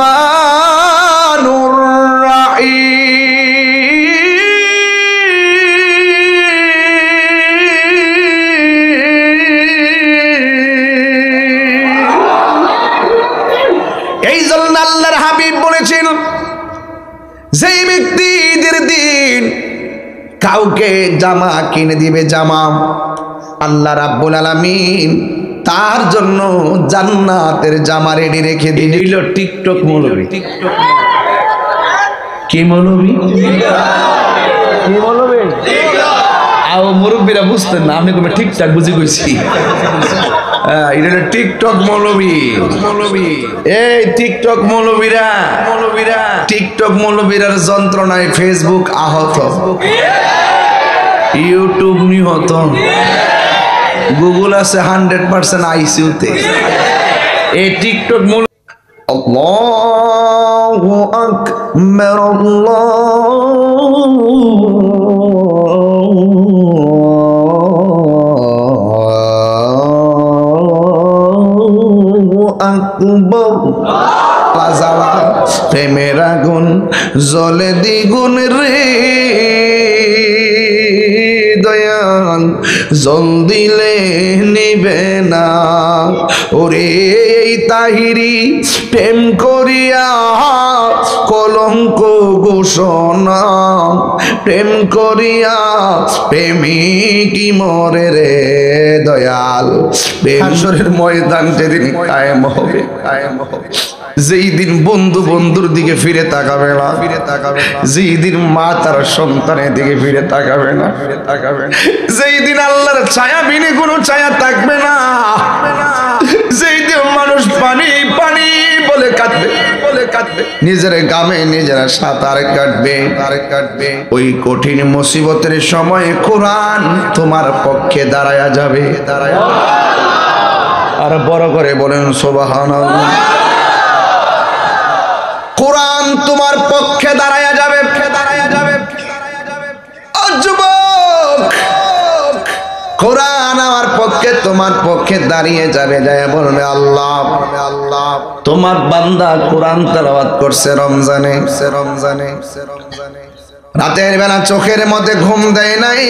রহমানুর রাহিম। এই জন্য আল্লাহর হাবিব বলেছেন, যেই ব্যক্তি ঈদের দিন কাউকে জামা কিনে দিবে, জামা, আল্লাহ রাব্বুল আলামিন তার জন্য জান্নাতের জামা রেডি রেখে দিল। টিকটক মৌলবী, কি মৌলবী, কি মৌলবী? আও মুরব্বীরা বুঝতেন না, আমি তুমি ঠিকঠাক বুঝি কইছি। এটা টিকটক মৌলবী। এই টিকটক মৌলবীরা, টিকটক মৌলবীরার যন্ত্রণায় ফেসবুক আহত, ইউটিউব নিহত, গুগল আছে 100% আইসিইউতে। এই টিকটক মৌলবী। আল্লাহু আকবার, আল্লাহু আকবার। প্রেমের আগুন জ্বলে দ্বিগুণ রে দয়াল, জল দিলে নিবে না। ওরে এই তাহিরি প্রেম করিয়া কলঙ্ক ঘোষণা, প্রেম করিয়া প্রেমিকি মরে রে দয়াল। হাসরের ময়দান যেদিন কায়েম হবে, যেই দিন বন্ধু বন্ধুর দিকে ফিরে তাকাবে না, যেই দিন মা তার সন্তানের দিকে ফিরে তাকাবে না, যেই দিন আল্লাহর ছায়া বিনে কোনো ছায়া থাকবে না, যেই দিন মানুষ পানি পানি বলে কাঁদবে, নিজের গামে নিজেরা সাঁতার কাটবে, ওই কঠিন মুসিবতের সময় কোরআন তোমার পক্ষে দাঁড়ায়া যাবে। আর বড় করে বলেন সুবহানাল্লাহ। কোরআন তোমার পক্ষে দাঁড়ায়া যাবে। ও যুবক, কোরআন আমার পক্ষে তোমার পক্ষে দাঁড়িয়ে যাবে, যায় বলবে আল্লাহ, তোমার বান্দা কোরআন তেলাওয়াত করছে রমজানে, রাতের বেলা চোখের মধ্যে ঘুম দেয় নাই,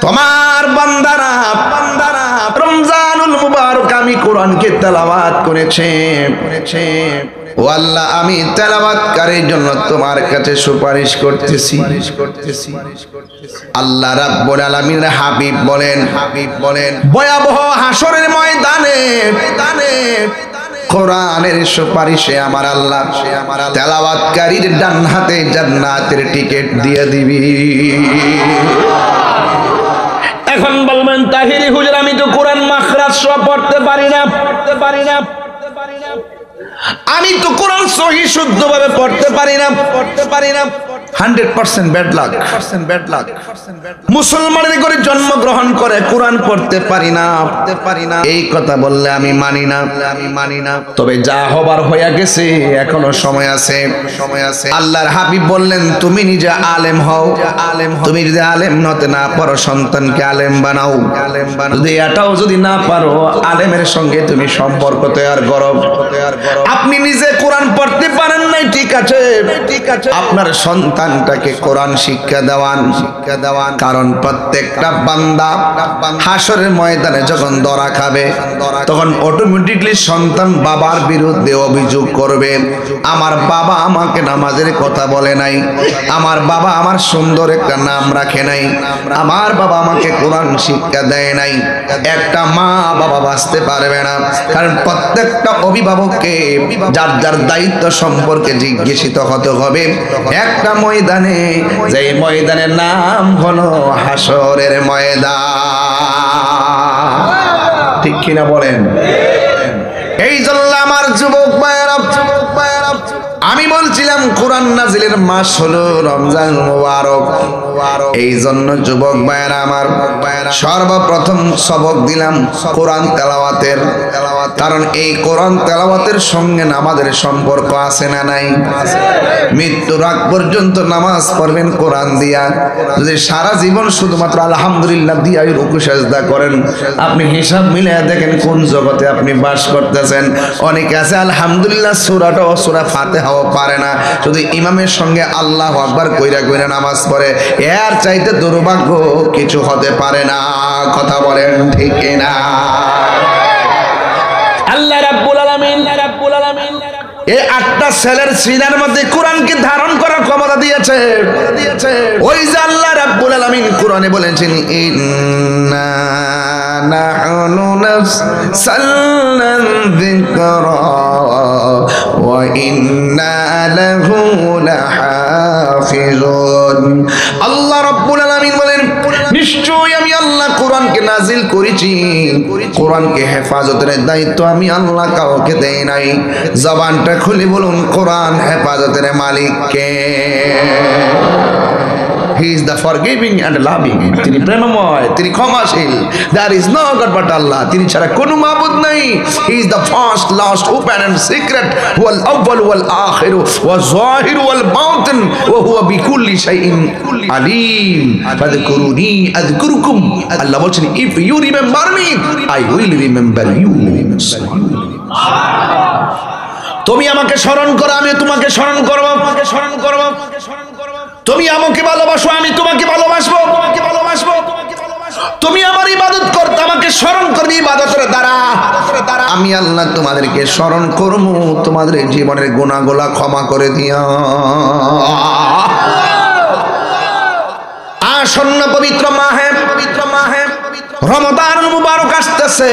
তোমার বান্দারা রমজানুল মুবারক আমি কোরআনকে তেলাওয়াত করেছে। ও আল্লাহ, আমি তেলাওয়াতকারীর জন্য তোমার কাছে সুপারিশ করতেছি। আল্লাহ রাব্বুল আলামিনের হাবিব বলেন, ভয়াবহ হাসরের ময়দানে কোরআনের সুপারিশে আমার আল্লাহ তেলাওয়াতকারীর ডান হাতে জান্নাতের টিকিট দিয়ে দিবি। এখন বলবেন তাহিরি হুজুর, আমি তো কোরআন মাখরাজ সব পড়তে পারি না, আমি তো কোরআন সহি শুদ্ধভাবে পড়তে পারি না। 100% ব্যাড লাক। মুসলমানের ঘরে জন্মগ্রহণ করে কোরআন পড়তে পারি না, এই কথা বললে আমি মানি না। তবে যা হবার হয়ে গেছে, এখনো সময় আছে। আল্লাহর হাবিব বললেন, তুমি নিজে আলেম হও, তুমি যদি আলেম হতে না পারো সন্তানকে আলেম বানাও, যদি এটাও যদি না পারো আলেমের সঙ্গে তুমি সম্পর্ক তৈরি করো। আপনি নিজে কোরআন পড়তে পারেন নাই, ঠিক আছে, আপনার সন্তানটাকে কোরআন শিক্ষা দেওয়ান। কারণ প্রত্যেকটা বান্দা হাসরের ময়দানে যখন ধরা খাবে, তখন অটোমেটিকলি সন্তান বাবার বিরুদ্ধে অভিযোগ করবে, আমার বাবা আমাকে নামাজের কথা বলে নাই, আমার বাবা আমার সুন্দর একটা নাম রাখে নাই, আমার বাবা আমাকে কোরআন শিক্ষা দেয় নাই। একটা মা বাবা বাঁচতে পারবে না, কারণ প্রত্যেকটা অভিভাবককে যার যার দায়িত্ব সম্পর্কে জিজ্ঞাসিত হতে হবে একটা ময়দানে, যে ময়দানের নাম হলো হাসরের ময়দান। ঠিক কিনা বলেন? এই জন্য আমার যুবক ভাইয়েরা, আমি বলছিলাম কোরআন নাজিলের মাস হলো রমজান মুবারক। এই জন্য যুবক ভাইয়েরা আমার, সর্বপ্রথম সবক দিলাম কোরআন তেলাওয়াতের। কারণ এই কোরআন তেলাওয়াতের সঙ্গে নামাজের সম্পর্ক আছে না নাই? মৃত্যুর আগ পর্যন্ত নামাজ পড়বেন কোরআন দিয়া। যদি সারা জীবন শুধুমাত্র আলহামদুলিল্লাহ দিয়া রুকু সিজদা করেন, আপনি হিসাব মিলিয়ে দেখেন কোন জগতে আপনি বাস করতেছেন। অনেকে আছে আলহামদুলিল্লাহ সূরাটা ও সূরা ফাতিহাও পারে না, শুধু ইমামের সঙ্গে আল্লাহু আকবার কইরা কইরা নামাজ পড়ে। এর চাইতে দুর্ভাগ্য কিছু হতে পারে না। কথা বলেন ঠিক না? আল্লাহ রাব্বুল আলামিন এই 8টা সেলের সিনার মধ্যে কোরআনকে ধারণ করার ক্ষমতা দিয়েছে। ওই যে আল্লাহ রাব্বুল আলামিন কোরআনে বলেছেন, ইন্না নাহনু নাযালনা যিকরা ওয়া ইন্না লাহু লাহাফিজুন। আল্লাহ রাব্বুল আলামিন বলেন, নিশ্চয়ই আমি আল্লাহ কোরআনকে নাজিল করেছি, কোরআনকে হেফাজতের দায়িত্ব আমি আল্লাহ কাউকে দেই নাই। জবানটা খুলে বলুন, কোরআন হেফাজতের মালিক কে? He is the forgiving and loving. তিনি প্রেমময়, তিনি ক্ষমাশীল। There is no God but Allah. তিনি ছাড়া কোনো মাবুদ নাই। He is the first, last, open and secret. Wal awwal wal akhir wal zahir wal batin wa huwa bi kulli shay'in alim. Fadhkuruni adhkurukum. Allah বলছেন, if you remember me, I will remember you. তুমি আমাকে স্মরণ করো, আমি তোমাকে স্মরণ করব। তুমি আমাকে ভালোবাসো, আমি তোমাকে ভালোবাসবো। তুমি আমার ইবাদত করতে আমাকে স্মরণ করবে ইবাদতের দ্বারা। আমি আল্লাহ তোমাদেরকে স্মরণ করব, তোমাদের জীবনের গুনাহগুলো ক্ষমা করে দিও। আসন্ন পবিত্র মাহে রমজান মুবারক আসতেছে।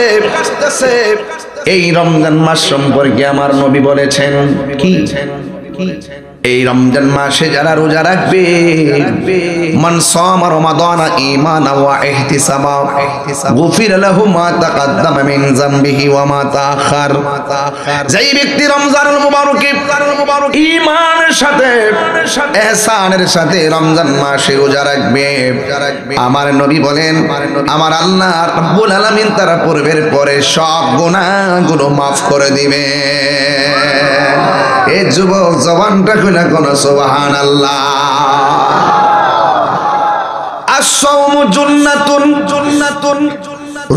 এই রমজান মাস সম্পর্কে আমার নবী বলেছেন কি? এই রমজান মাসে যারা রোজা রাখবে, মান সামা রমাদান ঈমানান ওয়া ইহতিসাবা গুফির লাহু মা তাকাদ্দামা মিন যামবিহি ওয়া মা তাআখার। যেই ব্যক্তি রমজানুল মুবারকে ঈমানের সাথে ইহসানের সাথে রমজান মাসে রোজা রাখবে, আমার নবী বলেন আমার আল্লাহ রাব্বুল আলামিন তার পূর্বের পরে সব গুনাহগুলো মাফ করে দিবে। এই যুবক জবানটা খুলে কোন সুবহানাল্লাহ। আস-সাওমু জুন্নাতুন।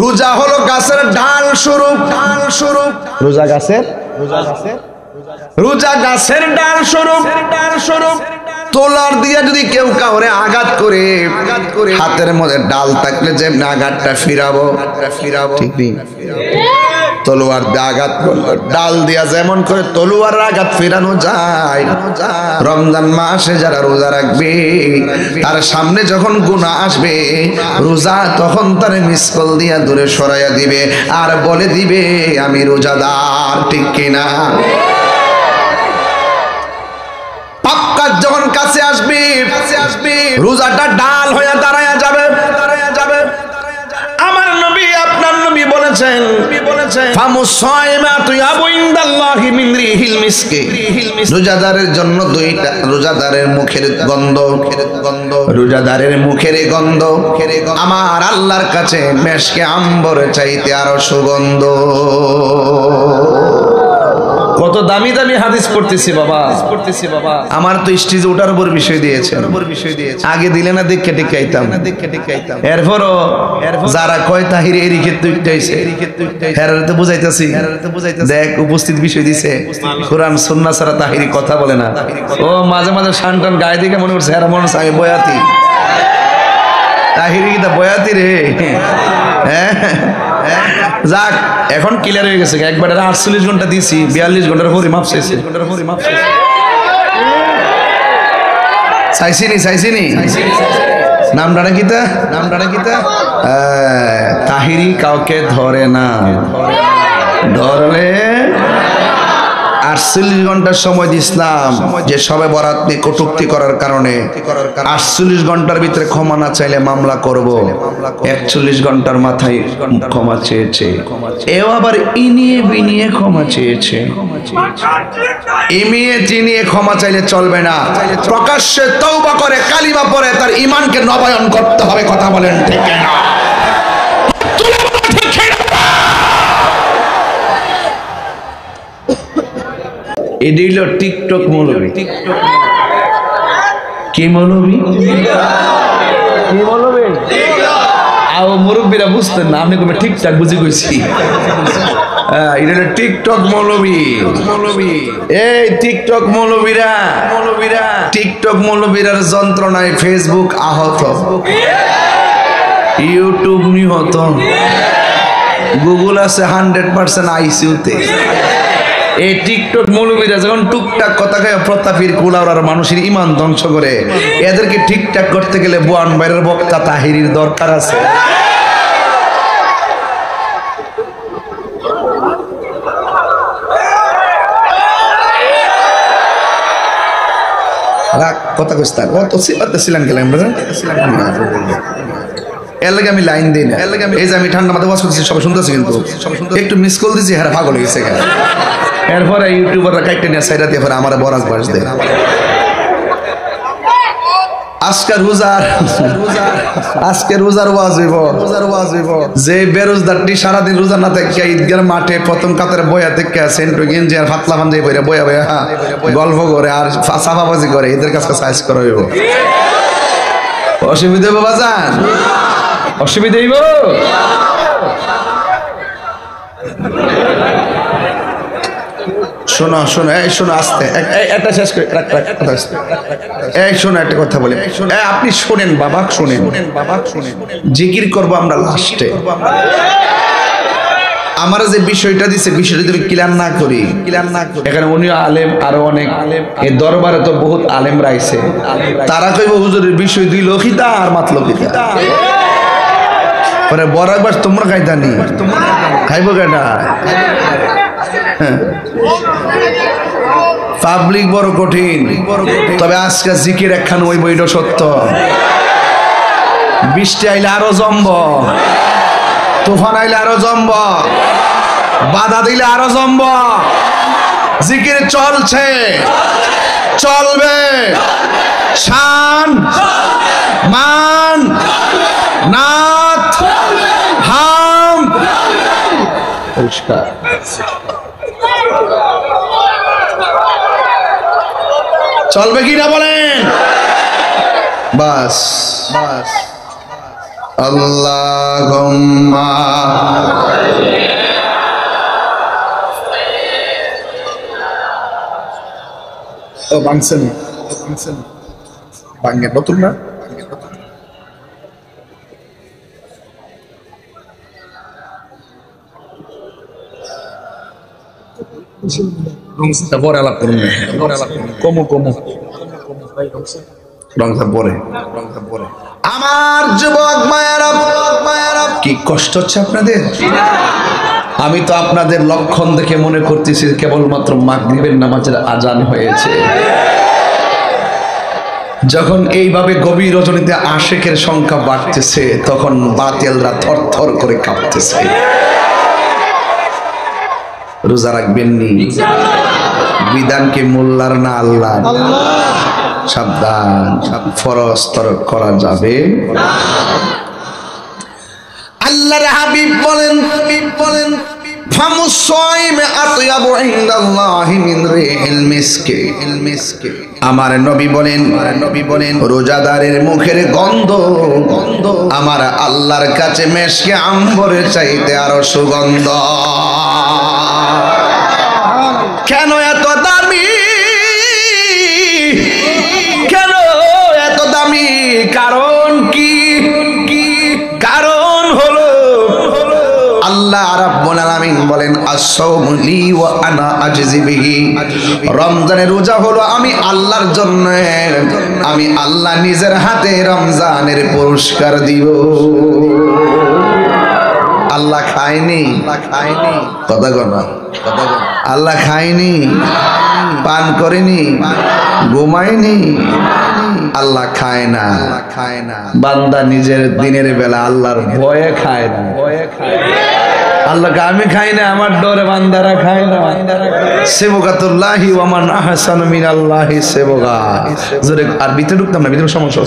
রোজা হলো গাছের ডাল স্বরূপ। রোজা গাছের ডাল স্বরূপ। তোলার দিয়ে যদি কেউ কাউরে আঘাত করে, হাতের মধ্যে ডাল থাকলে যেমন আঘাতটা ফিরাবো, ঠিক নেই? তলোয়ার দিয়ে আঘাত করলো, ডাল দিয়া যেমন করে তলোয়ার আঘাত ফেরানো যায়, রমজান মাসে যারা রোজা রাখবে তার সামনে যখন গুনাহ আসবে, রোজা তখন তার মিসকল দিয়া দূরে সরাইয়া দিবে আর বলে দিবে আমি রোজাদার। ঠিক কিনা? পাক্কা যখন কাছে আসবে, রোজাটা ডাল হয়ে দাঁড়ায়া যাবে। আমার নবী আপনার নবী বলেছেন ফামুসাইমাতু ইয়াবু ইনদাল্লাহি মিন রিহিল মিসকি। রোজাদারের জন্য দুইটা, রোজাদারের মুখের গন্ধ, রোজাদারের মুখের গন্ধ আমার আল্লাহর কাছে মেশকে আম্বর চাইতে আরো সুগন্ধ। কত দামি দামি হাদিস পড়তেছি বাবা। আমার তো স্টেজে ওঠার উপর বিষয় দিয়েছে, আগে দিলে না দেখে টেকে আইতাম। এরপরও যারা কয় তাহির এরিকে তুইটাইছে, হেরাতে বুঝাইতাছি, দেখ উপস্থিত বিষয় দিছে, কোরআন সুন্নাহ ছাড়া তাহিরি কথা বলে না। ও মাঝে মাঝে শান টান গায়ে দিকে মনে করছে হেরা মনে হচ্ছে আমি বয়াতি। তাহিরি কিতা বয়াতি রে? হ্যাঁ যাক, এখন ক্লিয়ার হয়ে গেছে। একবার 48 ঘন্টা দিছি, 42 ঘন্টার পরে মাপ শেষে চাইছিনি নামটা কিতা তাহিরি কাউকে ধরে না, ধরলে 48 ঘন্টার সময় দিছিলাম যে সবে বরাত নিয়ে কটূক্তি করার কারণে 48 ঘন্টার ভিতরে ক্ষমা না চাইলে মামলা করব। 41 ঘন্টার মাথায় ক্ষমা চেয়েছে, এও আবার ইনিয়ে বিনিয়ে ক্ষমা চেয়েছে। ইমিয়ে চিনিয়ে ক্ষমা চাইলে চলবে না, প্রকাশ্যে তওবা করে কালিমা পড়ে তার ঈমানকে নবায়ন করতে হবে। কথা বলেন ঠিক না? এটি হলো টিকটক মৌলবী। কি মৌলবী? মুরব্বীরা বুঝতেন না, আপনি কবে ঠিকঠাক বুঝে গেছি। এটা হলো টিকটক মৌলবী। এই টিকটক মৌলবীরা টিকটক মৌলবীরার যন্ত্রণায় ফেসবুক আহত, ইউটিউব নিহত, গুগল আছে 100% আইসিইউতে। এই টিকটক মৌলবীরা যখন টুকটাক কথা কয়ে প্রতাপীর কুলাউড়ার মানুষের ইমান ধ্বংস করে, এদেরকে ঠিকঠাক করতে গেলে বুয়ান বাইরের বক্তা তাহিরির দরকার আছে। কথা কইস্তার ছিলেন গেলাম এর লাগে আমি লাইন দিই না। এই যে আমি ঠান্ডা মাথায় ওয়াজ করতেছি, সবাই শুনতেছি, কিন্তু একটু মিস কল দিছি, হ্যাঁ পাগল হয়ে গেছে। এরপরে ইউটিউবাররা কাইটে নিয়ে সাইডা দিয়ে পরে আমার বরাজ বাস দেয়। আজকে রোজার ওয়াজ হইব। যে বেরোজদারটি সারাদিন রোজা না থেকে ঈদগার মাঠে প্রথম কাতারে বয়া থেকে সেন্টু গেঞ্জি আর ফাতলা পাঞ্জাবি পরে বয়া গল্প করে আর সাফাবাজি করে, এদের কাছে সাইজ করা হইব। অসুবিধা হইব বাজান? অসুবিধা হইব? শোনো শোনো, এই শোনো আস্তে, একটা শেষ করে এই শোনো একটা কথা বলি, আপনি শোনেন বাবা, শোনেন। জিকির করবো আমরা লাস্টে। আমার যে বিষয়টা দিছে, বিষয়টা যদি ক্লিয়ার না করি, এখানে উনি আলেম, আরো অনেক আলেম, এই দরবারে তো বহুত আলেম রাইছে, তারা কইব হুজুরের বিষয় দুই লক্ষিতা আর মাত্র লক্ষিতা। পরে বড় একবার তোমরা খাইতানি, খাইব কেটা? পাবলিক বড় কঠিন, তবে আজকে জিকির একখান ওই বইটা সত্য। বৃষ্টি আইলে আরো জম্ব, তুফান আইলে আরো জম্ব, বাধা দিলে আরো জম্ব। জিকির চলছে, চলবে। শান, মান, নাথ, হাম, পরিষ্কার। চলবে কি না বলেন? বাস বাস। আল্লাহুম্মা ও বাংসেন বাংগে নতুন না পরে আলাপ করুন, কমু রংসা পরে। আমার যুবক মায়েরা, কি কষ্ট হচ্ছে আপনাদের? আমি তো আপনাদের লক্ষণ দেখে মনে করতেছি কেবলমাত্র মাগরিবের নামাজের আজান হয়েছে। যখন এইভাবে গভীর রজনীতে আশিকের সংখ্যা বাড়তেছে, তখন বাতিলরা থরথর করে কাঁপতেছে। রোজা রাখবেন নি? বিধানকে মোল্লার না আল্লাহ? সাবধান, ফরজ তরক করা যাবে। আল্লাহর হাবিব বলেন আমার নবী বলেন রোজাদারের মুখের গন্ধ আমার আল্লাহর কাছে মেশকে আম্বরের চাইতে আরো সুগন্ধ। কেন এত দামি? কেন এত দামি? কারণ কি? কারণ হলো আল্লাহ রাব্বুল আলামিন বলেন আস-সাওমু লি ওয়া আনা আজজি বিহি। রমজানের রোজা হলো আমি আল্লাহর জন্য, আমি আল্লাহ নিজের হাতে রমজানের পুরস্কার দিব। আল্লাহ খায়নি, কথা কথা আল্লাহ খায়নি, পান করেনি, ঘুমায়নি, আল্লাহ খায় না। বান্দা নিজের দিনের বেলা আল্লাহর ভয়ে খায় না। আল্লাহকে আমি খাই না, আমার ডরে বান্দারা খায় না। সেবকাতুল্লাহি ওয়া মান আহসানু মিনাল্লাহি সেবকা। জোরে আর ভিতরে ঢুকতাম না, ভিতরে সমস্যা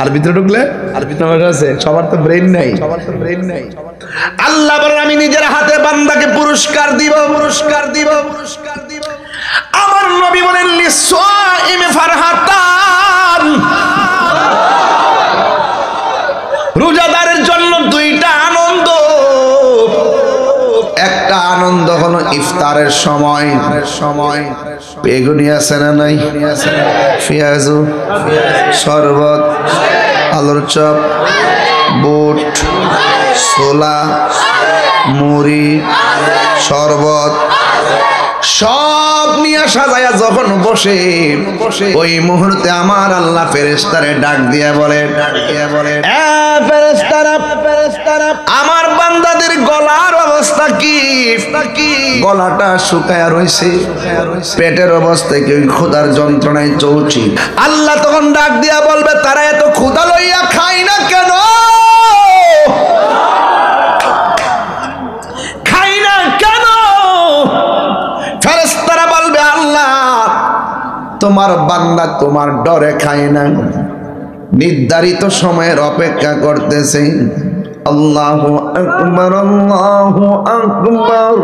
আর ভিতরে ঢুকলে আর ভিতরে আছে সবার তো ব্রেন নাই। আল্লাহ বলেন আমি নিজের হাতে বান্দাকে পুরস্কার দিব। আমার নবী বলেন লিসাইমি ফারহাতান, রোজাদারের জন্য দুইটা আনন্দ। একটা আনন্দ হলো ইফতারের সময় বেগুনি আছে না নাই, পেঁয়াজু, শরবত, আলুর চপ, বুট, ছোলা, মুড়ি, শরবত সব নিয়ে সাজায়া যখন বসে ওই মুহূর্তে আমার আল্লাহ ফেরেশতারে ডাক দিয়া বলে, ফেরেশতারা আমার বান্দাদের গলার অবস্থা কি? গলাটা শুকায়া রয়েছে, পেটের অবস্থায় কেউ ক্ষুধার যন্ত্রণায় চলছে। আল্লাহ তখন ডাক দিয়া বলবে তারা এত ক্ষুধা লইয়া খায় না কেন? ফেরেশতারা বলবে আল্লাহ তোমার বান্দা তোমার ডরে খায় না, নির্ধারিত সময়ের অপেক্ষা করতেছে। আল্লাহু আকবার, আল্লাহু আকবার।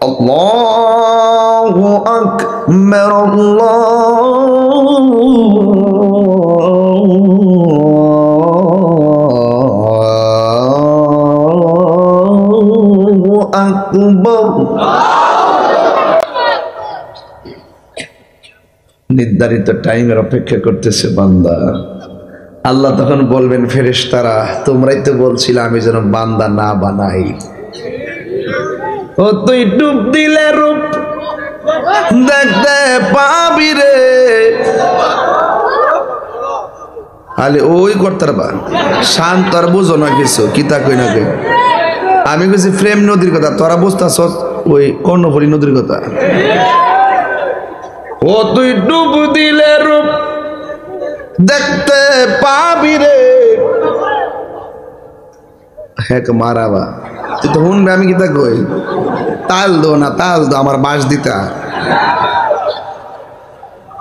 আল্লাহু আকবার, আল্লাহু আকবার। নির্ধারিত টাইমের অপেক্ষা করতেছে বান্দা। আল্লাহ তখন বলবেন ফেরেশতারা তোমরাই তো বলছিলে আমি যেন বান্দা না বানাই। ও তুই ডুব দিলে রূপ দেখতে পাবি রে। আলে ওই করতে বা শান্ত আর বুঝো না কিছু কিতা কই না কই। আমি কইছি প্রেম নদীর কথা, তোরা বুঝতাছ ওই কর্ণফুলী নদীর কথা। ও তুই ডুব দিলে রূপ দেখতে পাবি রে। হেক মারাবা তুই তো শুনবে আমি কিতা কই। তাল দো না তাল দো আমার বাস দিতা।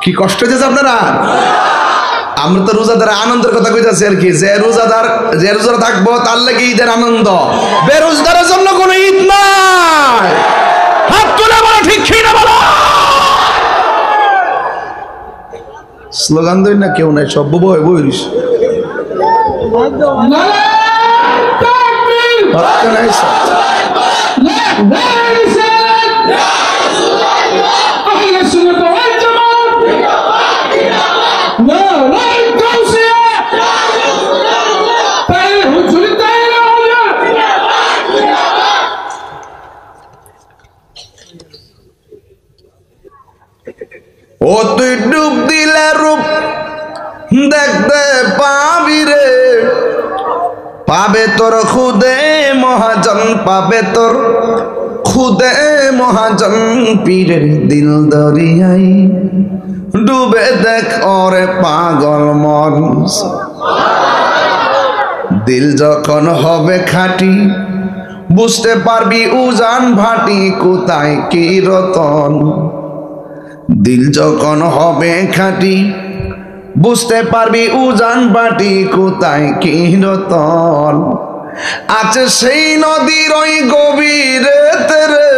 কি কষ্ট হয়েছে আপনারা? আমরা তো রোজাদার আনন্দের কথা কইতাছি আর কি। যে রোজা থাকবো তার লাগে ঈদের আনন্দ, বেরোজগারের জন্য কোনো ঈদ নাই। হাত তুলে বলো ঠিক না বলো। স্লোগান দই না কেউ নাই, সব বই বইরিস ও তুই ডুব দিলে রূপ দেখতে পাবি রে। পাবে তোর খুদে মহাজন, পাবে তোর খুদে মহাজন পীরের দিল দরিয়াই ডুবে দেখ ওরে পাগল মন। দিল যখন হবে খাঁটি বুঝতে পারবি উজান ভাটি কোথায় কি রতন। দিল যখন হবে খাঁটি বুঝতে পারবি উজান বাটি কোথায় কি রতন। আছে সেই নদীর ওই গভীরেতে রে,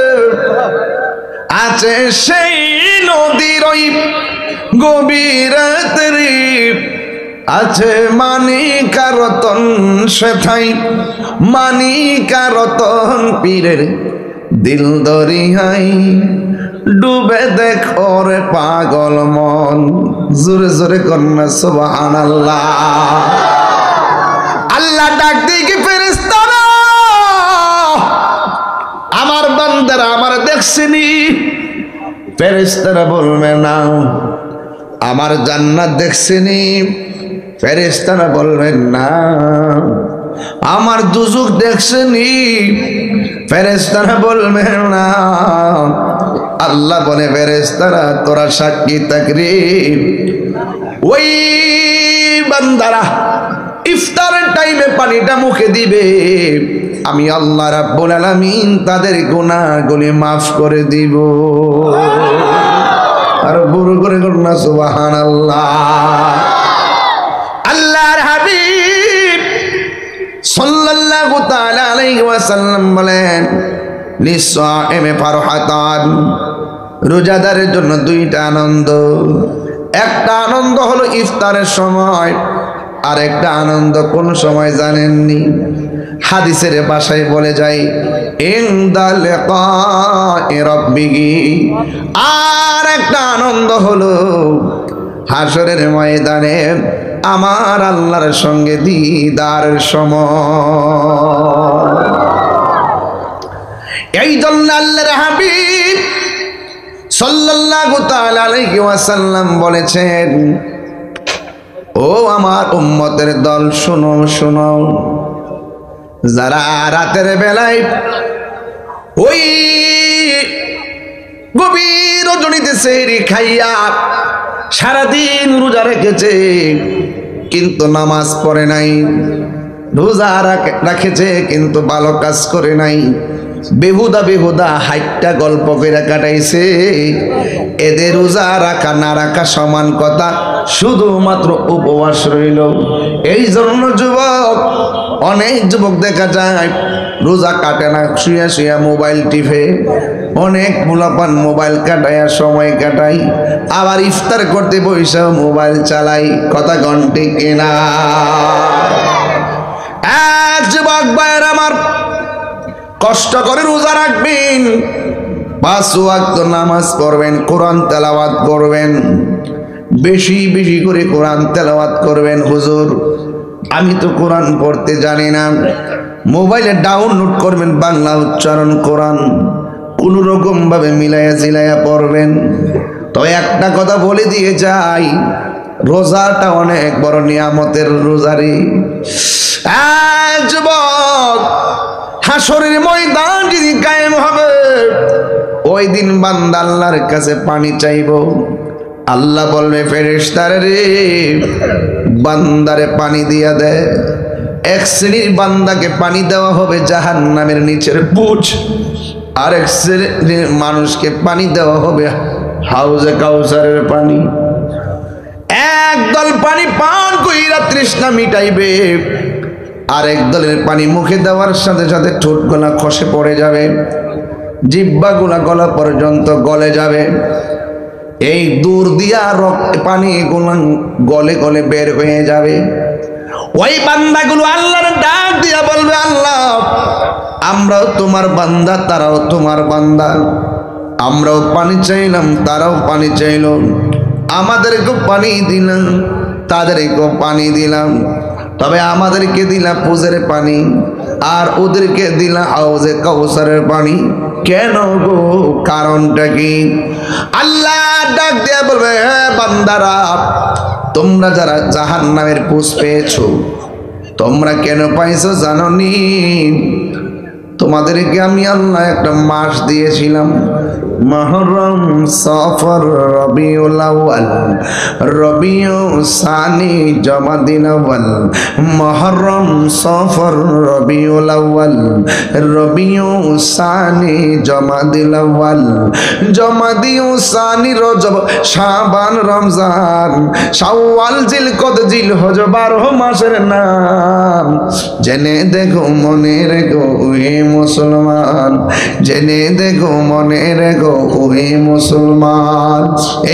আছে সেই নদীর ওই গভীরেতে রে। আছে মানিকা রতন সেথাই মানিকা রতন পীরের দিল দরিয়াই ডুবে দেখ ওরে পাগল মন। জোরে জোরে কন্যা সুবহানাল্লাহ। আল্লাহ ডাক দিয়ে কি ফেরেশতারা আমার বান্দারা আমার দেখছেনি ফেরেশতারা বলবে না। আমার জান্নাত দেখছেনি? ফেরেশতারা বলবেন না। আমার দুজক দেখছেনি? ফেরেশতারা বলবেন না। আল্লাহ বলে ফেরেশতারা তোরা সাক্ষী থাকরে। ওই বান্দারা ইফতারের টাইমে পানিটা মুখে দিবে, আমি আল্লাহ রাব্বুল আলামিন তাদের গুনাহগুলি মাফ করে দিব। আর বুড়ো করে করুন সুবহানাল্লাহ। আল্লাহর হাবিব সাল্লাল্লাহু তাআলা আলাইহি ওয়াসাল্লাম বলেন, লিসাইমে ফারহাতান, রোজাদারের জন্য দুইটা আনন্দ। একটা আনন্দ হলো ইফতারের সময়, আর একটা আনন্দ কোন সময় জানেননি? হাদিসের ভাষায় বলে যায় ইনদা লিকাই রাব্বিহি। আর একটা আনন্দ হলো হাসরের ময়দানে আমার আল্লাহর সঙ্গে দিদারের সময়। এই জন্য আল্লাহর হাবিব সাল্লাল্লাহু তাআলা আলাইহি ওয়াসাল্লাম বলেছেন, ও আমার উম্মতের দল শুনো শুনো, যারা রাতের বেলায় ওই গভীর রজনীতে সেহরি খাইয়া সারাদিন রোজা রেখেছে কিন্তু নামাজ পড়ে নাই, রোজা রাখেছে কিন্তু ভালো কাজ করে নাই, বেহুদা বেহুদা হাইটটা গল্প করে কাটাইছে, এদের রোজা রাখা না রাখা সমান কথা, শুধুমাত্র উপবাস রইল। এই জন্য যুবক, অনেক যুবক দেখা যায় রোজা কাটে না, শুয়া শুয়া মোবাইল টিপে। অনেক মুলাপান মোবাইল কাটাইয়া সময় কাটাই, আবার ইফতার করতে বসে মোবাইল চালাই। কথা ঘন্টে কিনা? এক যুবক ভাইয়ের আমার, কষ্ট করে রোজা রাখবেন, 5 ওয়াক্ত নামাজ পড়বেন, কোরআন তেলাওয়াত করবেন, বেশি বেশি করে কোরআন তেলাওয়াত করবেন। হুজুর আমি তো কোরআন পড়তে জানি না। মোবাইলে ডাউনলোড করবেন বাংলা উচ্চারণ কোরআন, কোন রকম ভাবে মিলাইয়া জিলাইয়া পড়বেন। তবে একটা কথা বলে দিয়ে যাই, রোজাটা অনেক বড় নিয়ামতের রোজারি। যুবক, হাসরের ময়দান যদি কায়েম হবে, ওই দিন বান্দা আল্লাহর কাছে পানি চাইব। আল্লাহ বলবে ফেরেশতারা রে, বান্দারে পানি দিয়া দে। এক শ্রেণীর বান্দাকে পানি দেওয়া হবে জাহান্নামের নিচের পুঁজ, আর এক শ্রেণীর মানুষকে পানি দেওয়া হবে হাউজে কাউসারের পানি। একদল পানি পান কইরা তৃষ্ণা মিটাইবে, আরেক দলের পানি মুখে দেওয়ার সাথে সাথে ঠোঁট গলা খসে পড়ে যাবে, জিহ্বা গুলা গলা পর্যন্ত গলে যাবে। এই দূর দিয়া রক্ত পানি গুলা গলে গলে বের হয়ে যাবে। ওই বান্দাগুলো আল্লাহর ডাক দিয়া বলবে, আল্লাহ আমরাও তোমার বান্দা, তারাও তোমার বান্দা, আমরাও পানি চাইলাম, তারাও পানি চাইল, আমাদেরকেও পানি দিলাম, তাদেরকেও পানি দিলাম, তবে আমাদেরকে দিলা পুজের পানি আর ওদেরকে দিলা হাউজে কাউসারের পানি। কেন গো? কারণটা কি? আল্লাহ ডাক দিয়া বলবে, হ্যাঁ বান্দারা, তোমরা যারা জাহান্নামের পুজ পেয়েছো, তোমরা কেন পাইছো জানোনি? তোমাদেরকে আমি আল্লাহ একটা মাস দিয়েছিলাম, মুহররম, সফর, রবিউল আউয়াল, রবিউল সানি, জমাদিন আউয়াল, মুহররম, সফর, রবিউল আউয়াল, রবিউল সানি, জমাদিন আউয়াল, জমাদিন সানি, রজব, শাবান, রমজান, শাওয়াল, জিলকদ, জিলহজ, 12 মাসের নাম। জেনে দেখো মনে রেখো ওহে মুসলমান, জেনে দেখো মনে রেখো ওহে মুসলমান।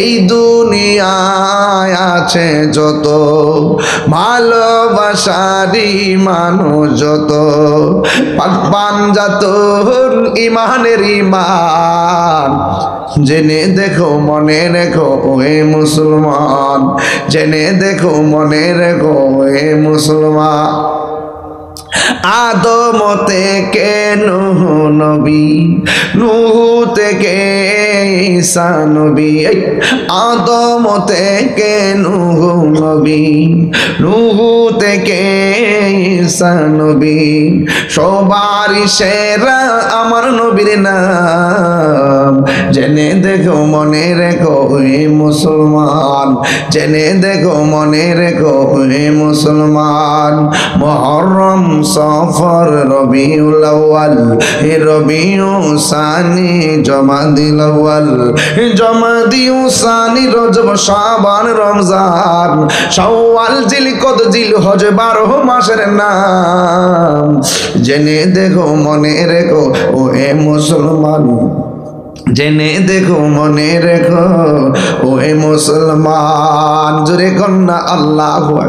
এই দুনিয়ায় আছে যত ভালোবাসারি মানুষ, যত পাকবান জাত ইমানের ইমান, জেনে দেখো মনে রেখো ওহে মুসলমান, জেনে দেখো মনে রেখো ওহে মুসলমান। আদম থেকে নূহ নবী, নূহ থেকে ঈসা নবী, আদম থেকে নূহ নবী, নূহ থেকে ঈসা নবী, সবারই সেরা আমার নবীর নাম। জেনে দেখো মনে রেখো হে মুসলমান, জেনে দেখো মনে রেখো হে মুসলমান। মুহররম, সফর, রবিউল আউয়াল, রবিউল সানি, জমাদিল আউয়াল, জমাদিউ সানি, রজব, শাবান, রমজান, শাওয়াল, জিলকদ, জিলহজ, 12 মাসের নাম। জেনে দেখো মনে রেখো ও হে মুসলমান, জেনে দেখো মনে রেখো ও হে মুসলমান। জোরে কন্যা আল্লাহু আকবার।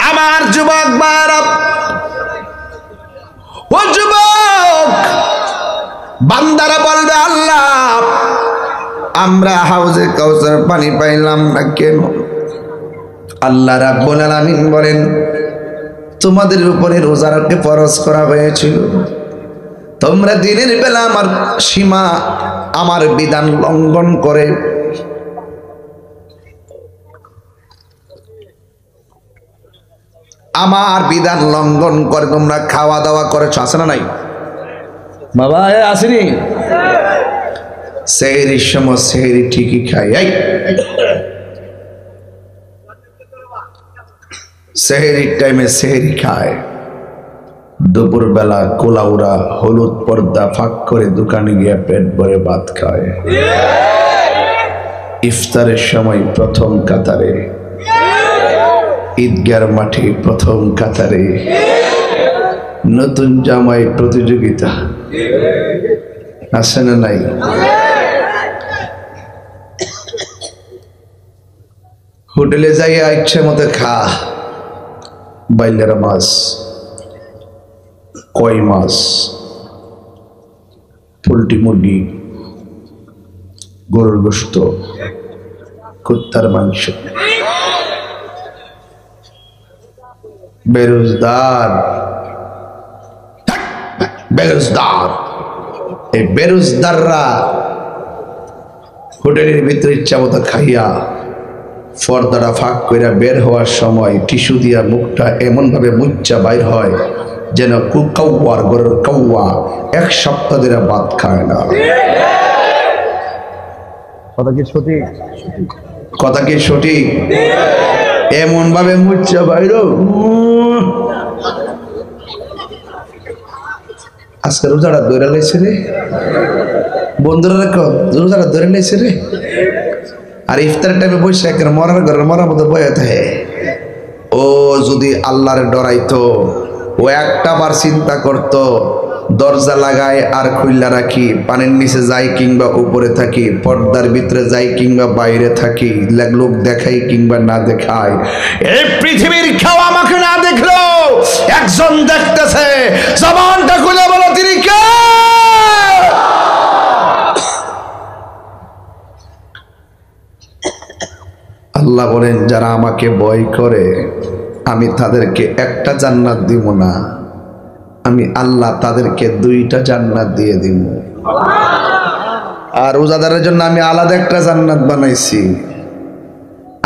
আমার যুবক ভাইরা, ও যুবক বান্দারা বলবে আল্লাহ আমরা হাউজে কাউসার পানি পাইলাম না কেন? আল্লাহ রাব্বুল আলামিন বলেন তোমাদের উপরে রোজা রাখতে ফরজ করা হয়েছিল, তোমরা দিনের বেলা আমার সীমা আমার বিধান লঙ্ঘন করে আমার বিধান লঙ্ঘন করে তোমরা খাওয়া দাওয়া করেছো, আছে না নাই বাবা? আসেনি? সেহরির সময় সেহরি ঠিকই খাই, সেহরির টাইমে সেহরি খায়, দুপুর বেলা কোলাউরা হলুদ পর্দা ফাঁক করে দোকানে গিয়ে পেট ভরে ভাত খায়, ইফতারের সময় প্রথম কাতারে, ঈদগার মাঠে প্রথম কাতারে, নতুন জামাই প্রতিযোগিতা, আছে না নাই? হোটেলে যাইয়া ইচ্ছে মতো খা, বাইলের মাছ, কই মাছ, পোল্ট্রি মুরগি, গরুর গোশত, কুত্তার মাংস। বেরোজগার, বেরোজগার, এই বেরোজগাররা হোটেলের ভিতরে ইচ্ছা মতো খাইয়া পর্দাটা ফাঁক কইরা বের হওয়ার সময় টিস্যু দিয়া মুখটা এমন ভাবে মুচ্চা বাইর হয় যেন কাউয়ার গরুর কাউয়া 1 সপ্তাহ ধরে ভাত খায় না। কথা কি সঠিক? কথা কি সঠিক? এমন ভাবে মুচ্চা বাইর। আজকে রোজাটা ধরে লাইছে রে বন্ধুরা, রাখো রোজাটা ধরে লাইছে রে। আর ইফতার টাইমে বসে একটা মরার ঘরের মরার মতো বয়ে থাকে। ও যদি আল্লাহর ডরাইতো, ও একটা বার চিন্তা করতো দরজা লাগায় আর খুইলা রাখি, পানির নিচে যাই কিংবা উপরে থাকি, পর্দার ভিতরে যাই কিংবা বাইরে থাকি, লোক দেখাই কিংবা না দেখাই, এই পৃথিবীর কেউ আমাকে না দেখলো একজন দেখতেছে, জবানটা খুলে বলো তিনি কে? আল্লাহ বলেন যারা আমাকে ভয় করে আমি তাদেরকে একটা জান্নাত দিব না, আমি আল্লাহ তাদেরকে 2টা জান্নাত দিয়ে দিব। আর রোজাদারের জন্য আমি আলাদা একটা জান্নাত বানাইছি,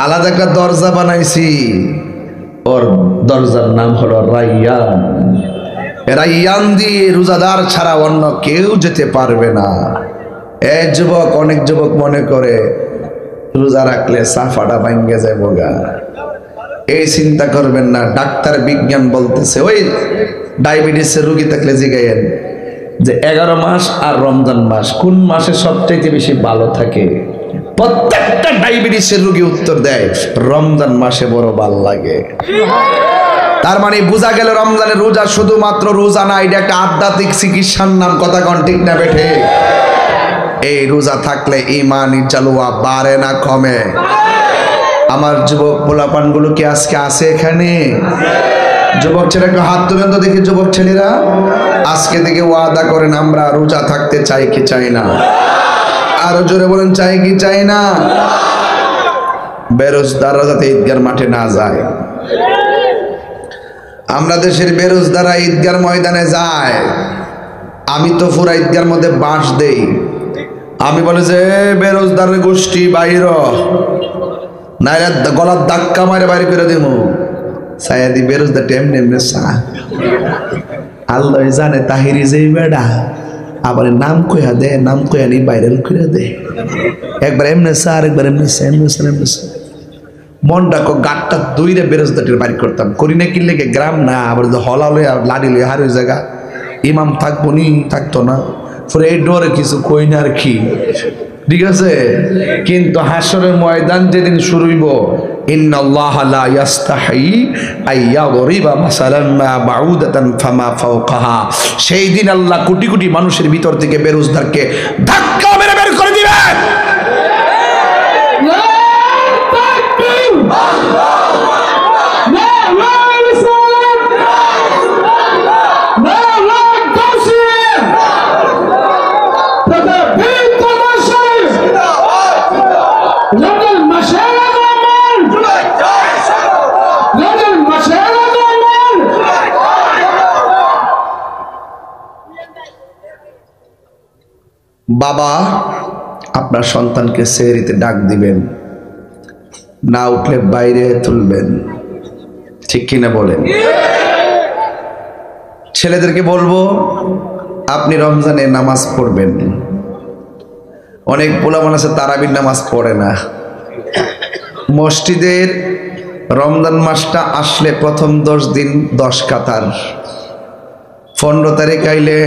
আলাদা একটা দরজা বানাইছি, ওর দরজার নাম হলো রাইয়ান। রাইয়ান দিয়ে রোজাদার ছাড়া অন্য কেউ যেতে পারবে না। এই যুবক, অনেক যুবক মনে করে রোজা রাখলে সাফাটা ভাঙ্গে যাবো গা। এই চিন্তা করবেন না, ডাক্তার বিজ্ঞান বলতেছে, ওই ডায়াবেটিসের রোগী থাকলে জিগাইয়েন যে 11 মাস আর রমজান মাস কোন মাসে সবচেয়ে বেশি ভালো থাকে। প্রত্যেকটা ডায়াবেটিসের রোগী উত্তর দেয় রমজান মাসে বড় ভালো লাগে। তার মানে বোঝা গেল রমজানের রোজা শুধুমাত্র রোজা না, এটা একটা আধ্যাত্মিক চিকিৎসার নাম। কথা কোন ঠিক না বেঠে? এই রোজা থাকলে ঈমানি জালওয়া বাড়ে না কমে? আমার যুবক পোলাপান গুলো কি আজকে আছে এখানে? যুবক ছেলেকে হাত তুলেন তো দেখি। যুবক ছেলেরা আজকে থেকে ওয়াদা করেন আমরা রোজা থাকতে চাই কি চাই না? আরো জোরে বলেন চাই কি চাই না? বেরোজগাররা যাতে ঈদগার মাঠে না যায়। আমরা দেশের বেরোজদাররা ঈদগার ময়দানে যায়, আমি তো পুরা ঈদগার মধ্যে বাঁশ দেই। আমি বলে যে বেরোজদারের গোষ্ঠী বাইর, নাইলে গলার ধাক্কা মারে বাইরে করে দিব। সায়াদি বেরোজদার এমনি এমনি চা, আল্লাহ জানে তাহিরি যে বেড়া আবার নাম কইয়া দে, নাম কইয়া নি ভাইরাল করে দে। একবার এমনি চা, আরেকবার এমনি চা, এমনি চা, এমনি চা। মন ডাকো গাটটা দুইরে বেরোজদারের বাড়ি করতাম, করি না কিনলে গ্রাম না, আবার হলা লই আর লাড়ি লই হার ওই জায়গা ইমাম থাকবো নি, থাকতো না। পরে এই ডরে কিছু কই না আর কি, ঠিক আছে। কিন্তু হাসরের ময়দান যেদিন শুরু হইব, ইন্নাল্লাহ লা ইয়াস্তাহি আইয়াদরিবা মাসালান মা বাউদাতান ফামা ফাওকাহা, সেই দিন আল্লাহ কোটি কোটি মানুষের ভিতর থেকে বেরোজদারকে ধাক্কা মেরে বের করে দিবে। বাবা আপনার সন্তানকে সেহরিতে ডাক দিবেন, না উঠলে বাইরে তুলবেন, ঠিক কিনা বলেন? ছেলেদেরকে বলবো আপনি রমজানে নামাজ পড়বেন। অনেক পোলাপান আছে তারাবির নামাজ পড়ে না। মসজিদের রমজান মাসটা আসলে প্রথম 10 দিন 10 কাতার, 15 তারিখ আইলে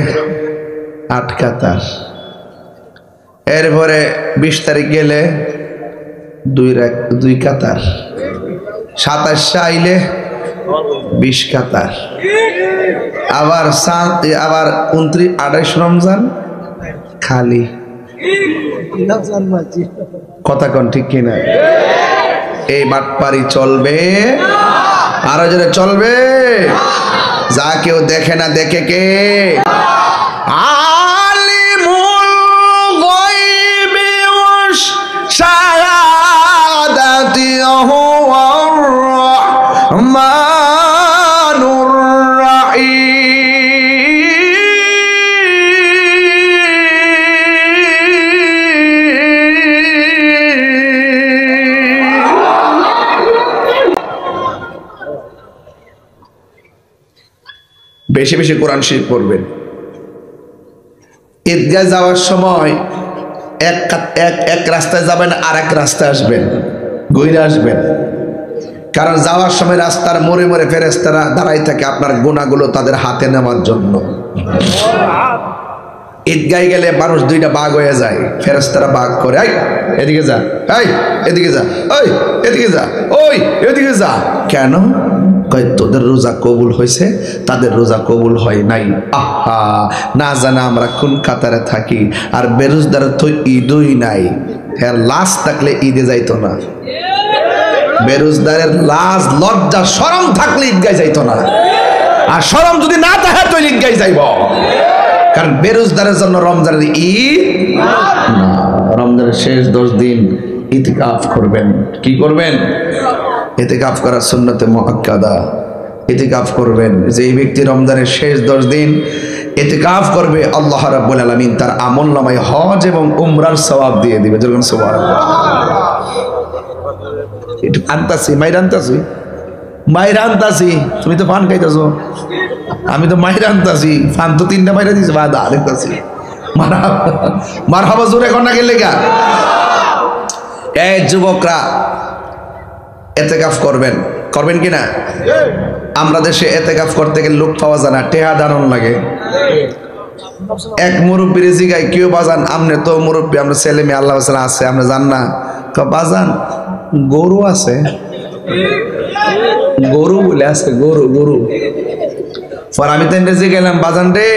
8 কাতার, এরপরে 20 তারিখ গেলে 2 কাতার, 27 আইলে 20 কাতার, আবার 29 28 রমজান খালি। কথা কোন ঠিক কিনা? এই বাটপারি চলবে, আরো জোরে চলবে। যা কেউ দেখে না, দেখে কে? আলিমুল গায়বি ওয়াশ শাহাদাতি হুয়ার রাহমানুর রাহিম। বেশি বেশি কোরআন শরীফ পড়বেন। ঈদগাহ যাওয়ার সময় এক রাস্তায় যাবেন, আর এক রাস্তায় আসবেন, ঘুরে আসবেন। কারণ যাওয়ার সময় রাস্তার মোড়ে মোড়ে ফেরেশতারা দাঁড়াই থাকে আপনার গুনাহগুলো তাদের হাতে নেওয়ার জন্য। ঈদগাহে গেলে মানুষ দুইটা ভাগ হয়ে যায়, ফেরেশতারা ভাগ করে, এই এদিকে যা, এই এদিকে যা, ওই এদিকে যা, ওই এদিকে যা। কেন? তোদের রোজা কবুল হয়েছে, তাদের রোজা কবুল হয় নাই। আহা, না জানা আমরা কোন কাতারে থাকি। আর বেরোজদার তো ঈদই নাই, এর লাশ থাকলে ঈদে যাইতো না। বেরোজদারের লাজ লজ্জা শরম থাকলে ঈদগায় যাইতো না, আর শরম যদি না থাকে তো ঈদগায় যাইব। কারণ বেরোজদারের জন্য রমজানের ঈদ না, রমজানের শেষ 10 দিন ইতিকাফ করবেন। কি করবেন? ইতিকাফ করা সুন্নতে মুআক্কাদা। ইতিকাফ করবেন। যেই ব্যক্তি রমজানের শেষ 10 দিন ইতিকাফ করবে, আল্লাহ রাব্বুল আলামিন তার আমলনামায় হজ এবং উমরার সওয়াব দিয়ে দিবে। যেরকম সুবহানাল্লাহ। একটু আনতাছি, মাইর আনতাছি, মাইর আনতাছি। তুমি তো পান খাইতেছো, আমি তো মাইর আনতাছি। পান তো 3টা মাইরা দিছে, বাদা আনতাছি। মারহাবা জোরে কোন না গেলে গা। এই যুবকরা ইতিকাফ করবেন, করবেন কিনা? আমরা দেশে ইতিকাফ করতে গেলে লোক পাওয়া যায় না, টেহা দারুণ লাগে। এক মুরব্বীর জিগায়, কেউ বাজান আমনে তো মুরব্বী, আমরা ছেলে মেয়ে আল্লাহ আছে, আমরা জান না? বাজান গরু আছে, গরু বলে আছে, গরু গরু। পর আমি তো গেলাম, বাজান রে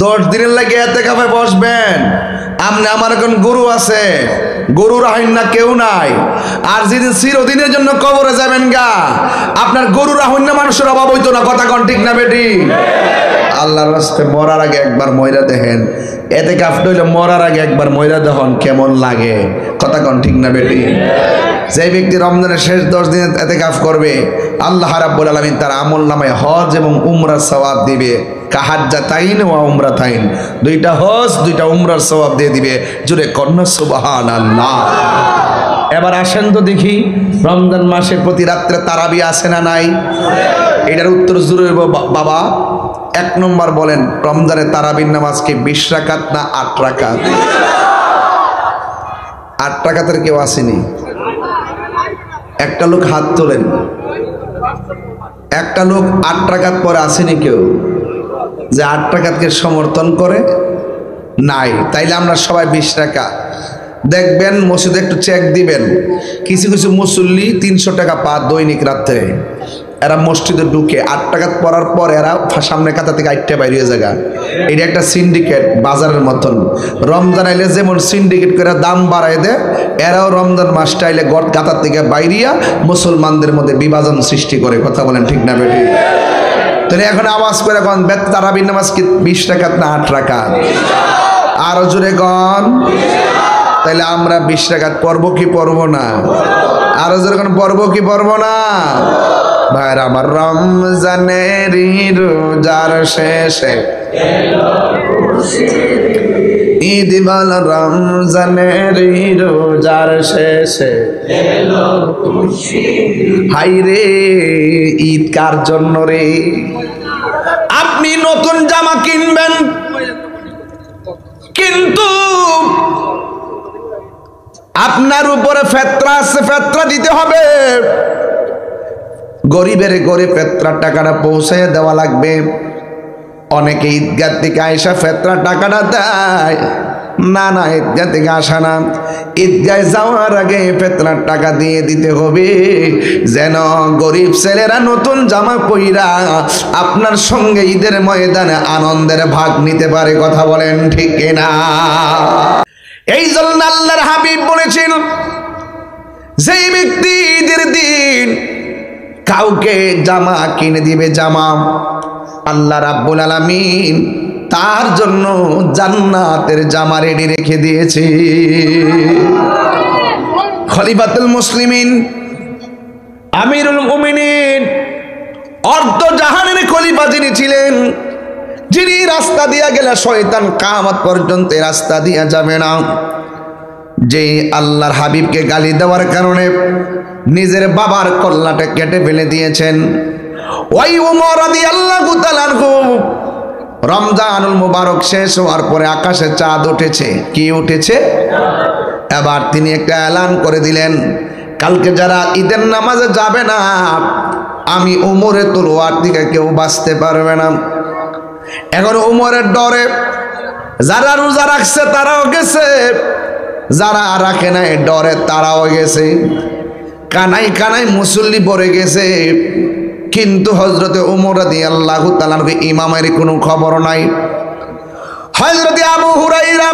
10 দিনের লাগে ইতিকাফে বসবেন, আমনে আমার এখন গরু আছে, গরু রাহিন না কেউ নাই। আর যেদিন চিরদিনের জন্য কবরে যাবেন গা, আপনার গরু রাহিন না মানুষের অভাব হইতো না। কথা কোন ঠিক না বেটি? আল্লাহর রাস্তায় মরার আগে একবার ময়রা দেখেন, এতে কাফট হইলে মরার আগে একবার ময়রা দেখুন কেমন লাগে। কথা কোন ঠিক না বেটি? যে ব্যক্তি রমজানের শেষ 10 দিন এতে কাফ করবে, আল্লাহ রাব্বুল আলামিন তার আমল নামায় হজ এবং উমরার সওয়াব দিবে। কাহাজ্জাতাইন ওয়া উমরাতাইন, 2টা হজ 2টা উমরার সওয়াব দিয়ে দিবে। জোরে কন্যা সুবহানাল্লাহ। এবার আসেন তো দেখি, রমজান মাসে প্রতি রাত্রে তারাবি আছে না নাই? এটার উত্তর জুড়ে বাবা। 1 নম্বর বলেন, রমজানে তারাবির নামাজ কি 20 রাকাত না 8 রাকাত? 8 রাকাতের কেউ আসেনি? একটা লোক হাত তোলেন। একটা লোক 8 রাকাত পরে আসেনি কেউ যে 8 রাকাতকে সমর্থন করে? নাই। তাইলে আমরা সবাই 20 রাকাত। দেখবেন মসজিদে একটু চেক দিবেন, কিছু কিছু মুসল্লি 300 টাকা পা দৈনিক রাত্রে। এরা মসজিদে ঢুকে 8 রাকাত পড়ার পর এরা সামনে কাতা থেকে 8টা বাইরে জায়গা। এটা একটা সিন্ডিকেট, বাজারের মতন। রমজান আইলে যেমন সিন্ডিকেট করে দাম বাড়ায় দেয়, এরাও রমজান মাসটা আইলে কাতার থেকে বাইরিয়া মুসলমানদের মধ্যে বিভাজন সৃষ্টি করে। কথা বলেন ঠিক না বেটি? তাহলে এখন আওয়াজ করে গন, তারাবির নামাজ কি 20 রাকাত না 8 রাকাত? আরো জোরে গন। তাইলে আমরা 20 রাকাত পড়বো কি পড়বো না? আরো জোরে গন, পড়বো কি পড়বো না? ভাইরা আমার, রমজানের রোজার শেষে ঈদ বল, রমজানের রোজার শেষে হাই রে ঈদ কার জন্য রে? আপনি নতুন জামা কিনবেন, কিন্তু আপনার উপরে ফেতরা আছে, ফেতরা দিতে হবে। গরিবের ঘরে ফেতরার টাকাটা পৌঁছাইয়া দেওয়া লাগবে। অনেকে ঈদগাহ থেকে আইসা ফেতরার টাকাটা দেয় না, না ঈদগাহ থেকে আসা না, ঈদগাহে যাওয়ার আগে ফেতরার টাকা দিয়ে দিতে হবে, যেন গরিব ছেলেরা নতুন জামা পইরা আপনার সঙ্গে ঈদের ময়দানে আনন্দের ভাগ নিতে পারে। কথা বলেন ঠিক কিনা? এই জন্য আল্লাহর হাবিব বলেছেন, যেই ব্যক্তি ঈদের দিন কাউকে জামা কিনে দিবে, জামা, আল্লাহ রাব্বুল আলামিন তার জন্য জান্নাতের জামা রেডি রেখে দিয়েছে। খলিফাতুল মুসলিমিন, আমিরুল মুমিনিন, অর্ধ জাহানের খলিফা যিনি ছিলেন, যিনি রাস্তা দিয়া গেলে শয়তান কিয়ামত পর্যন্ত রাস্তা দিয়া যাবে না, যে আল্লাহর হাবিবকে গালি দেওয়ার কারণে নিজের বাবার কল্লাটা কেটে ফেলে দিয়েছেন, ওই উমর রাদিয়াল্লাহু তাআলা আনহু রমজানুল মুবারক শেষ হওয়ার পরে আকাশে চাঁদ উঠেছে। কি উঠেছে? এবার তিনি একটা এলান করে দিলেন, কালকে যারা ঈদের নামাজে যাবে না, আমি উমরের তলোয়ার থেকে কেউ বাঁচতে পারবে না। এখন উমরের ডরে যারা রোজা রাখছে তারাও গেছে, যারা রাখে না ডরে তারাও গেছে। কানাই কানাই মুসল্লি পড়ে গেছে, কিন্তু হযরতে উমর রাদিয়াল্লাহু তাআলা ইমামের কোনো খবর নাই। হযরতে আবু হুরায়রা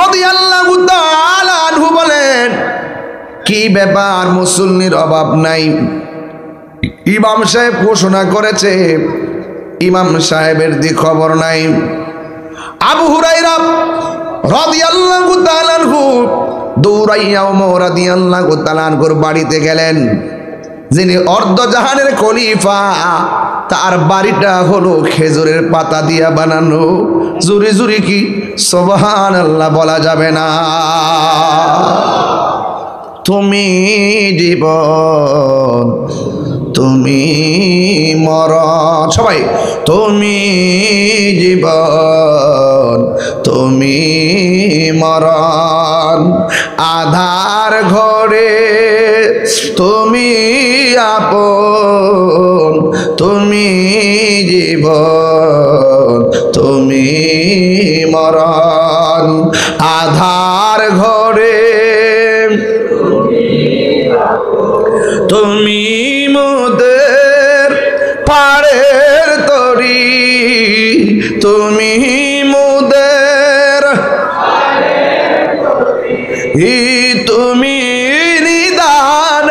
রাদিয়াল্লাহু তাআলা আনহু বলেন, কি ব্যাপার, মুসল্লির অভাব নাই, ইমাম সাহেব ঘোষণা করেছে, ইমাম সাহেবের দি খবর নাই। আবু হুরায়রা রাদিয়াল্লাহু তাআলা আনহু দৌড়াইয়া ওমর রাদিয়াল্লাহু তাআলা আনহুর বাড়িতে গেলেন, যিনি অর্ধ জাহানের খলিফা, তার বাড়িটা হলো খেজুরের পাতা দিয়া বানানো। জুরি জুরি কি সুবহানাল্লাহ বলা যাবে না? তুমি জীবন, তুমি মরণ, সবাই তুমি জীবন, তুমি মরণ, আধার ঘরে তুমি আপন, তুমি জীবন, তুমি মরণ, আধার ঘরে তুমি মোদের পাড়ের তরি, তুমি মোদের তুমি নিদান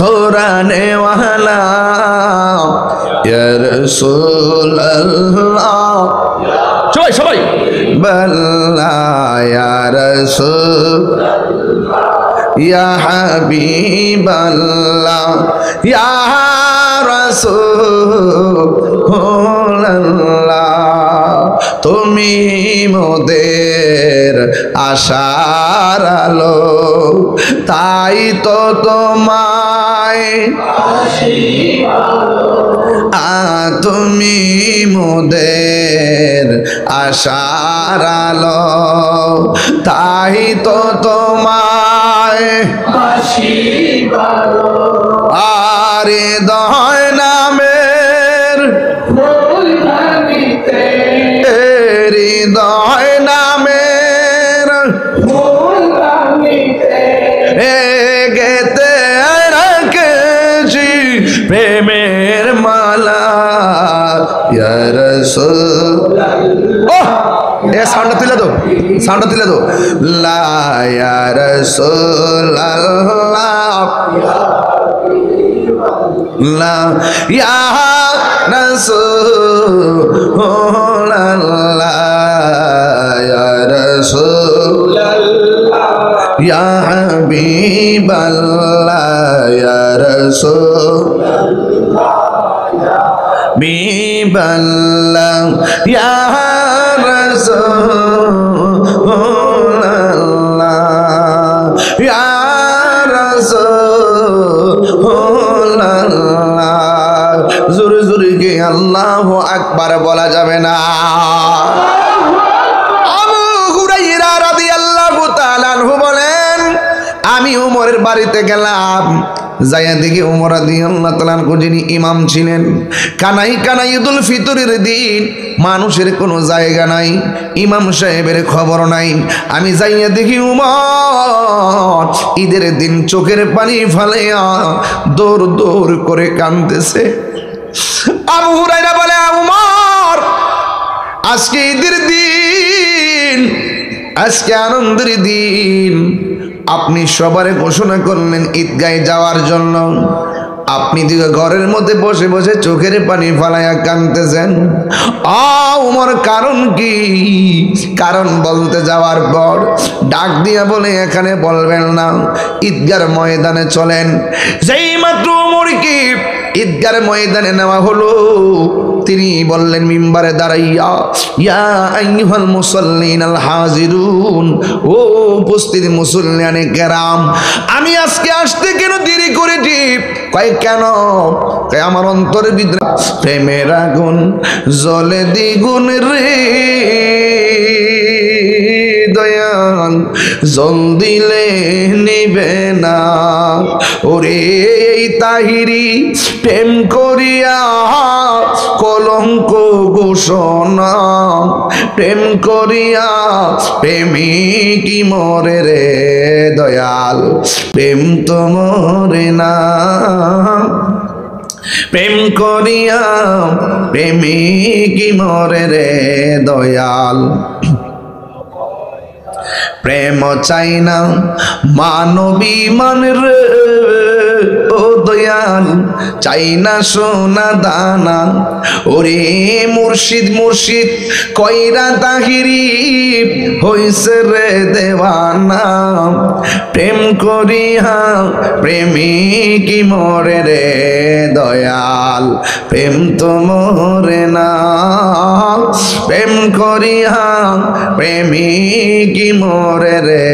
তোরা নেওয়ালা ইয়া রাসূলুল্লাহ সবাই সবাই বাল্লাহ ইয়া রাসূলুল্লাহ ইয়া হাবিবাল্লাহ ইয়া রাসূলুল্লাহ তুমি মোদের আশার আলো তাই তো তোমায় তুমি মোদের আশার আলো তাই তো তোমায় আরে দয় নামের হৃদয় নামের গেতে রেখেছি প্রেমের মালা ইয়া রাসূলুল্লাহ এ সাউন্ডটা তুলে দাও লা ইয়া রাসূলুল্লাহ লা ইয়া রাসূলুল্লাহ ইয়া রাসূলুল্লাহ ইয়া হাবিবাল্লাহ ইয়া রাসূলুল্লাহ হাবিবাল্লাহ ইয়া রাসূলুল্লাহ ইয়া রাসূলুল্লাহ জোরে জোরে কে আল্লাহু আকবার বলা যাবে না আবু হুরায়রা রাদিয়াল্লাহু তাআলা আনহু বলেন আমি ওমরের বাড়িতে গেলাম যাইয়া দেখি ওমর রাদিয়াল্লাহু তাআলা আনহু যিনি ইমাম ছিলেন কানাই কানাই ঈদুল ফিতরের দিন মানুষের কোনো জায়গা নাই ইমাম সাহেবের খবর নাই আমি যাইয়া দেখি ওমর ঈদের দিন চোখের পানি ফালাইয়া দৌড় দৌড় করে কাঁদতেছে আবু হুরায়রা বলে ওমর আজকে ঈদের দিন আজকে আনন্দের দিন আপনি সবারে ঘোষণা করলেন ঈদগাহে যাওয়ার জন্য আপনি দিকে ঘরের মধ্যে বসে বসে চোখের পানি ফালাইয়া কাঁদতেছেন ওমর কারণ কি কারণ বলতে যাওয়ার পর ডাক দিয়া বলে এখানে বলবেন না ঈদগার ময়দানে চলেন যেই মাত্র ওমরকে ঈদগার ময়দানে নেওয়া হলো তিনি বললেন মিম্বারে দাঁড়াইয়া ইয়া আইয়ুহাল মুসাল্লিনাল হাজিরুন ও উপস্থিত মুসল্লিয়ানে কেরাম আমি আজকে আসতে কেন দেরি করেছি কয় কেন কয় আমার অন্তরের ভিতরে প্রেমের আগুন জ্বলে দ্বিগুণ রে দয়াল জল দিলে নিবে না ওরে এই তাহিরি প্রেম করিয়া কলঙ্ক ঘোষণা প্রেম করিয়া প্রেমিক কি মরে রে দয়াল প্রেম তো মরে না প্রেম করিয়া প্রেমিক কি মরে রে দয়াল প্রেম চাই না মানবী মান রে ও দয়াল চাই না সোনা দানা ওরে মুর্শিদ মুর্শিদ কইরা তাহিরি হইছে রে দেওয়ানা প্রেম করিয়া প্রেমিক কি মরে রে দয়াল প্রেম তো মরে না প্রেম করিয়া প্রেমিক কি মরে রে